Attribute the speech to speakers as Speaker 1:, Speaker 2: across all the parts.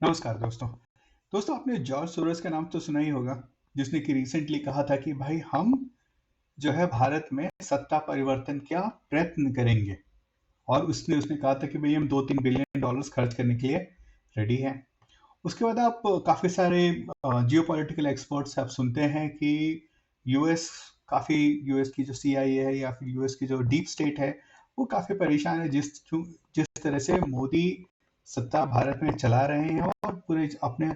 Speaker 1: नमस्कार दोस्तों। दोस्तों आपने जॉर्ज सोरोस का नाम तो सुना ही होगा, जिसने कि रिसेंटली कहा था कि भाई हम जो है भारत में सत्ता परिवर्तन का प्रयत्न करेंगे। और उसने उसने कहा था कि भाई हम 2-3 बिलियन डॉलर्स खर्च करने के लिए रेडी हैं। उसके बाद आप काफ़ी सारे जियोपॉलिटिकल एक्सपर्ट्स आप सुनते हैं कि यूएस काफ़ी यूएस की जो सीआईए है या फिर यूएस की जो डीप स्टेट है वो काफ़ी परेशान है जिस तरह से मोदी सत्ता भारत में चला रहे हैं और पूरे अपने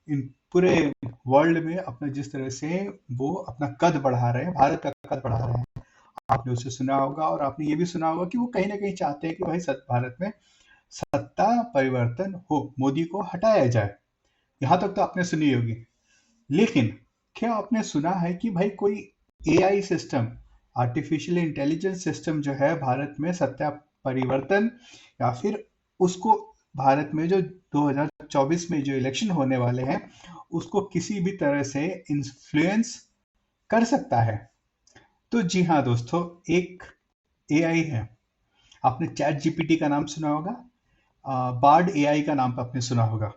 Speaker 1: इन पूरे वर्ल्ड में अपना जिस तरह से वो अपना कद बढ़ा रहे हैं, भारत का कद बढ़ा रहे हैं। आपने उसे सुना होगा और आपने ये भी सुना होगा कि वो कहीं ना कहीं चाहते हैं कि भाई भारत में सत्ता परिवर्तन हो, मोदी को हटाया जाए। यहाँ तक तो आपने सुनी होगी। लेकिन क्या आपने सुना है कि भाई कोई AI system, artificial intelligence system जो है भारत में सत्ता परिवर्तन या फिर उसको भारत में जो 2024 में जो इलेक्शन होने वाले हैं उसको किसी भी तरह से इन्फ्लुएंस कर सकता है? तो जी हाँ दोस्तों, एक एआई है। आपने चैट जीपीटी का नाम सुना होगा, बार्ड एआई का नाम आपने सुना होगा।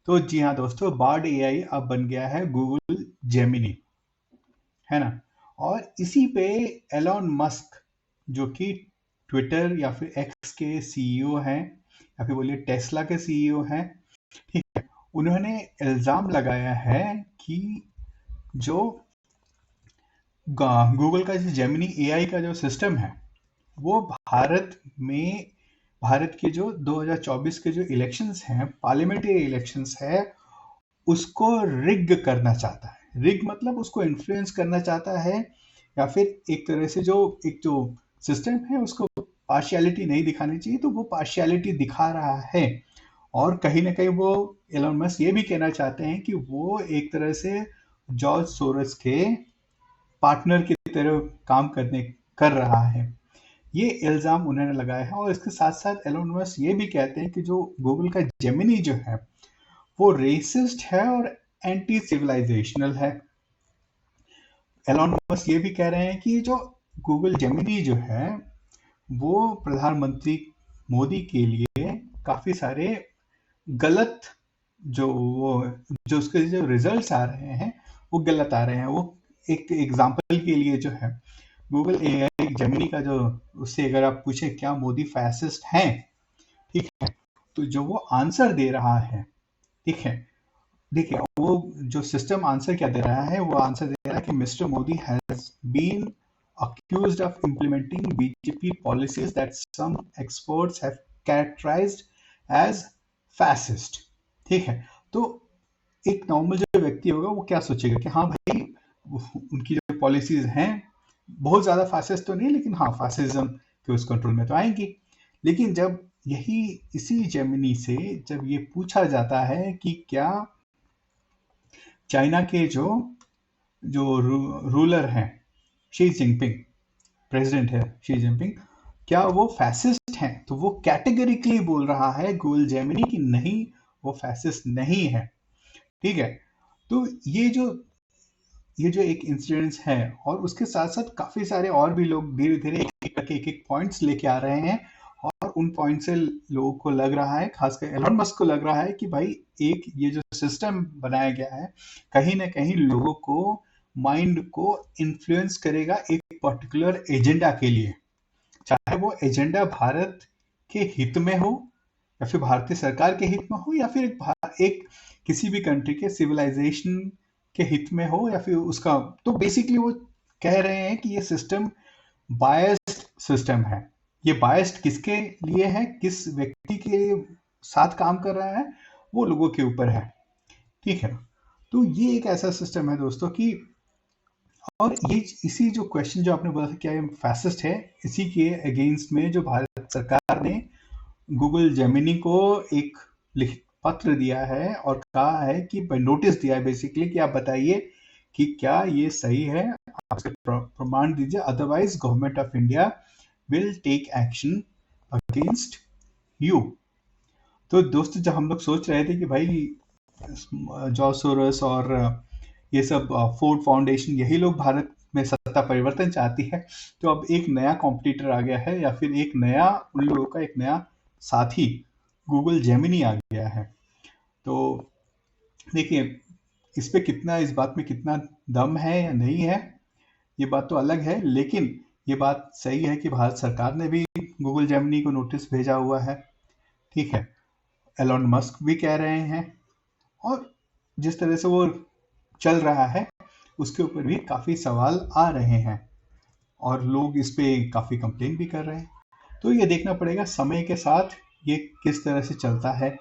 Speaker 1: तो जी हाँ दोस्तों, बार्ड एआई अब बन गया है गूगल जेमिनी, है ना। और इसी पे एलॉन मस्क, जो कि ट्विटर या फिर एक्स के सीईओ हैं या फिर बोलिए टेस्ला के सीईओ हैं, ठीक है, उन्होंने इल्जाम लगाया है कि जो गूगल का जो जेमिनी एआई का जो सिस्टम है वो भारत के जो 2024 के जो इलेक्शंस हैं, पार्लियामेंट्री इलेक्शंस है, उसको रिग करना चाहता है। रिग मतलब उसको इन्फ्लुएंस करना चाहता है या फिर एक तरह से जो सिस्टम है उसको पार्शियलिटी नहीं दिखानी चाहिए, तो वो पार्शियलिटी दिखा रहा है। और कहीं ना कहीं वो एलन मस्क ये भी कहना चाहते हैं कि वो एक तरह से जॉर्ज सोरस के पार्टनर की तरह काम करने कर रहा है। ये इल्ज़ाम उन्होंने लगाया है और इसके साथ साथ एलन मस्क ये भी कहते हैं कि जो गूगल का जेमिनी जो है वो रेसिस्ट है और एंटी सिविलाइजेशनल है। एलन मस्क ये भी कह रहे हैं कि जो गूगल जेमिनी जो है वो प्रधानमंत्री मोदी के लिए काफी सारे गलत जो उसके जो रिजल्ट्स आ रहे हैं वो गलत आ रहे हैं। वो एक एग्जांपल के लिए जो है गूगल एआई जेमिनी का जो, उससे अगर आप पूछें क्या मोदी फैसिस्ट हैं, ठीक है, तो जो वो आंसर दे रहा है, ठीक है, देखिए वो जो सिस्टम आंसर क्या दे रहा है, वो आंसर दे रहा है कि mister Modi has been accused of implementing BJP policies that some experts have characterized as fascist। ठीक है, तो एक नॉर्मल जो व्यक्ति होगा वो क्या सोचेगा कि हाँ भाई उनकी जो पॉलिसीज हैं बहुत ज्यादा फासिस्ट तो नहीं, लेकिन हाँ फासिज्म के उस कंट्रोल में तो आएंगी। लेकिन जब यही इसी जेमिनी से जब ये पूछा जाता है कि क्या चाइना के जो जो रूलर हैं, शी जिनपिंग, प्रेसिडेंट है शी जिनपिंग, क्या वो फैसिस्ट हैं, तो वो कैटेगरिकली बोल रहा है गूगल जेमिनी कि नहीं, वो फैसिस्ट नहीं है। ठीक है, तो ये जो एक इंसिडेंस है और उसके साथ साथ काफी सारे और भी लोग धीरे धीरे एक पॉइंट्स लेके आ रहे हैं। और उन पॉइंट से लोगों को लग रहा है, खासकर एलन मस्क को लग रहा है कि भाई एक ये जो सिस्टम बनाया गया है कहीं ना कहीं लोगों को, माइंड को इन्फ्लुएंस करेगा एक पर्टिकुलर एजेंडा के लिए, चाहे वो एजेंडा भारत के हित में हो या फिर भारतीय सरकार के हित में हो या फिर एक किसी भी कंट्री के सिविलाइजेशन के हित में हो या फिर उसका। तो बेसिकली वो कह रहे हैं कि ये सिस्टम बायस्ड सिस्टम है। ये बायस्ड किसके लिए है, किस व्यक्ति के साथ काम कर रहा है, वो लोगों के ऊपर है। ठीक है, तो ये एक ऐसा सिस्टम है दोस्तों कि, और ये इसी जो क्वेश्चन जो आपने बोला था क्या ये फैसिस्ट है, इसी के अगेंस्ट में जो भारत सरकार ने गूगल जेमिनी को एक लिखित पत्र दिया है और कहा है कि नोटिस दिया है बेसिकली कि आप बताइए कि क्या ये सही है, आप इसके प्रमाण दीजिए, otherwise government of India will take action against you. तो दोस्तों जब हम लोग सोच रहे थे कि भाई जॉर्ज सोरोस और ये सब फोर्ड फाउंडेशन यही लोग भारत में सत्ता परिवर्तन चाहती है, तो अब एक नया कॉम्पिटिटर आ गया है या फिर एक नया उन लोगों का एक नया साथी गूगल जेमिनी आ गया है। तो देखिए, इस बात में कितना दम है या नहीं है, ये बात तो अलग है, लेकिन ये बात सही है कि भारत सरकार ने भी गूगल जेमिनी को नोटिस भेजा हुआ है। ठीक है, एलोन मस्क भी कह रहे हैं, और जिस तरह से वो चल रहा है उसके ऊपर भी काफ़ी सवाल आ रहे हैं, और लोग इस पे काफ़ी कंप्लेन भी कर रहे हैं। तो ये देखना पड़ेगा समय के साथ ये किस तरह से चलता है।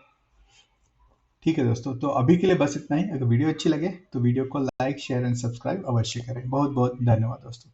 Speaker 1: ठीक है दोस्तों, तो अभी के लिए बस इतना ही। अगर वीडियो अच्छी लगे तो वीडियो को लाइक, शेयर एंड सब्सक्राइब अवश्य करें। बहुत बहुत धन्यवाद दोस्तों।